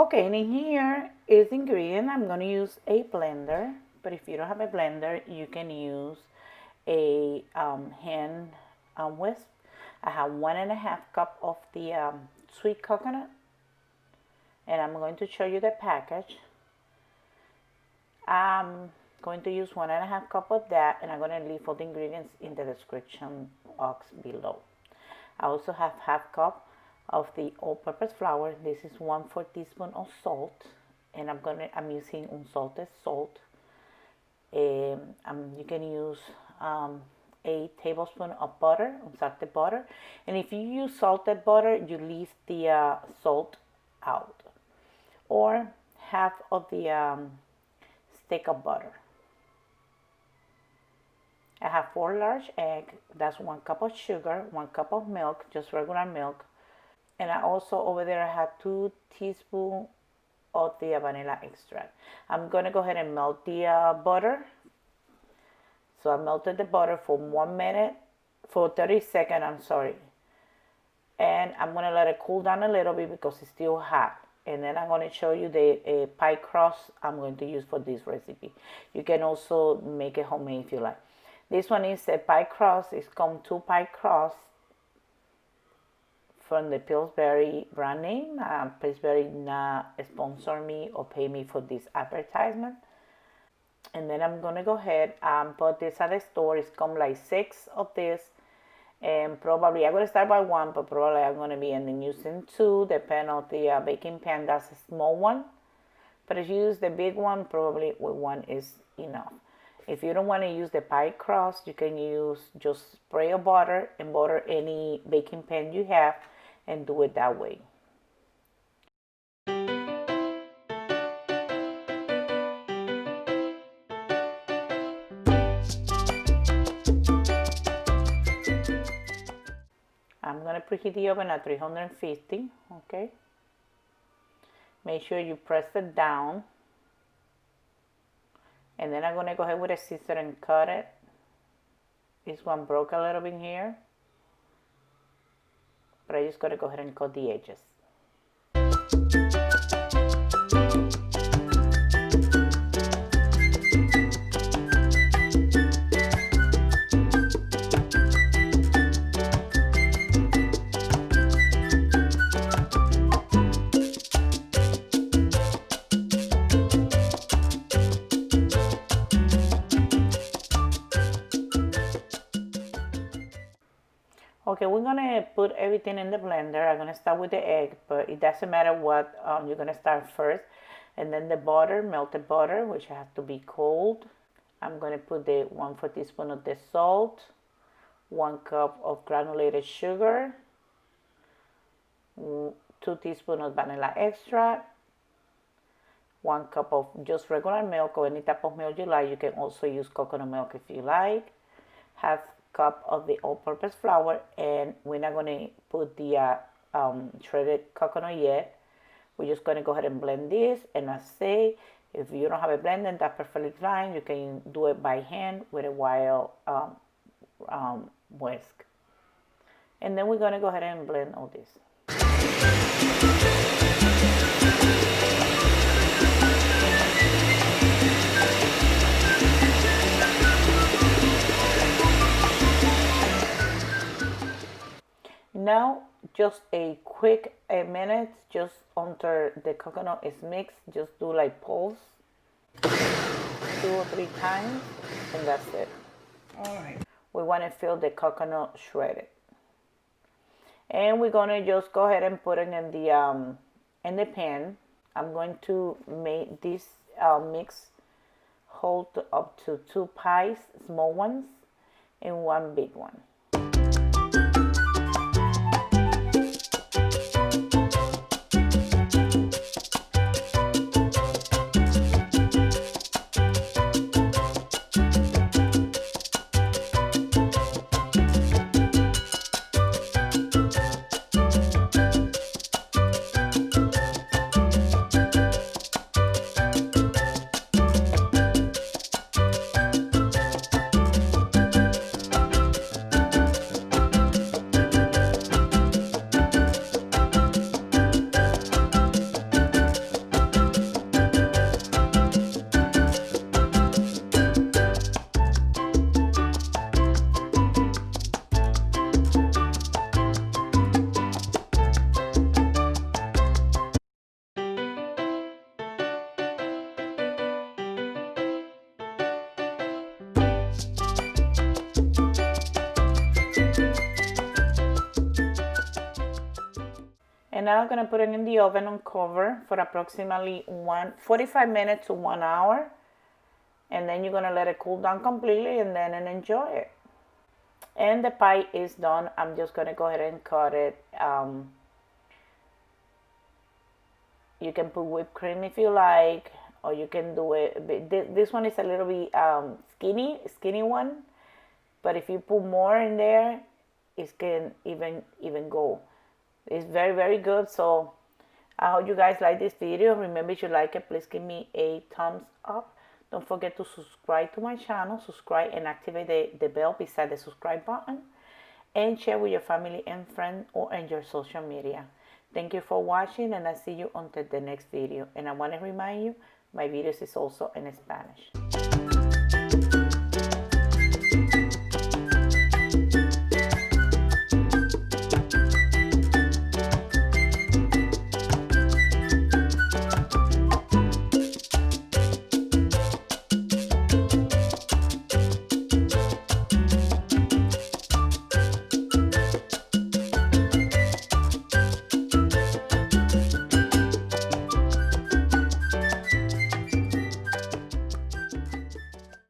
Okay, and in here is the ingredient. I'm going to use a blender, but if you don't have a blender, you can use a hand whisk. I have 1.5 cup of the sweet coconut, and I'm going to show you the package. I'm going to use 1.5 cup of that, and I'm going to leave all the ingredients in the description box below. I also have 1/2 cup of the all-purpose flour. This is 1/4 teaspoon of salt, and I'm using unsalted salt. You can use a tablespoon of butter, unsalted butter, and if you use salted butter, you leave the salt out, or half of the stick of butter. I have 4 large eggs. That's 1 cup of sugar, 1 cup of milk, just regular milk. And I also over there I have 2 teaspoons of the vanilla extract. I'm going to go ahead and melt the butter. So I melted the butter for 1 minute, for 30 seconds, I'm sorry. And I'm going to let it cool down a little bit because it's still hot. And then I'm going to show you the pie crust I'm going to use for this recipe. You can also make it homemade if you like. This one is a pie crust. It's come 2 pie crusts from the Pillsbury brand name. Pillsbury not sponsor me or pay me for this advertisement. And then I'm gonna go ahead and put this at the store. It's come like 6 of this, and probably I'm gonna start by 1, but probably I'm gonna be ending using 2, depending on the baking pan. That's a small one, but if you use the big one, probably with 1 is enough. If you don't want to use the pie crust, you can use just spray of butter and butter any baking pan you have and do it that way. I'm going to preheat the oven at 350, okay? Make sure you press it down. And then I'm going to go ahead with a scissor and cut it. This one broke a little bit here, but I just got to go ahead and cut the edges. Okay, we're gonna put everything in the blender. I'm gonna start with the egg, but it doesn't matter what you're gonna start first. And then the butter, melted butter, which has to be cold. I'm gonna put the 1/4 teaspoon of the salt, 1 cup of granulated sugar, 2 teaspoons of vanilla extract, 1 cup of just regular milk or any type of milk you like. You can also use coconut milk if you like. 1/2 cup of the all-purpose flour, and we're not going to put the shredded coconut yet. We're just going to go ahead and blend this, and I say, if you don't have a blender, that's perfectly fine. You can do it by hand with a wild whisk. And then we're going to go ahead and blend all this. Now, just a quick minute, just until the coconut is mixed, just do like pulse 2 or 3 times, and that's it. All right. We want to feel the coconut shredded, and we're gonna just go ahead and put it in the pan. I'm going to make this mix hold up to 2 pies, small ones, and 1 big one. And now I'm going to put it in the oven on cover for approximately 45 minutes to 1 hour. And then you're going to let it cool down completely and then enjoy it. And the pie is done. I'm just going to go ahead and cut it. You can put whipped cream if you like, or you can do it. This one is a little bit skinny one. But if you put more in there, it can even go. It's very, very good. So I hope you guys like this video. Remember, if you like it, please give me a thumbs up. Don't forget to subscribe to my channel. Subscribe and activate the bell beside the subscribe button. And share with your family and friends or in your social media. Thank you for watching, and I'll see you until the next video. And I want to remind you, my videos is also in Spanish.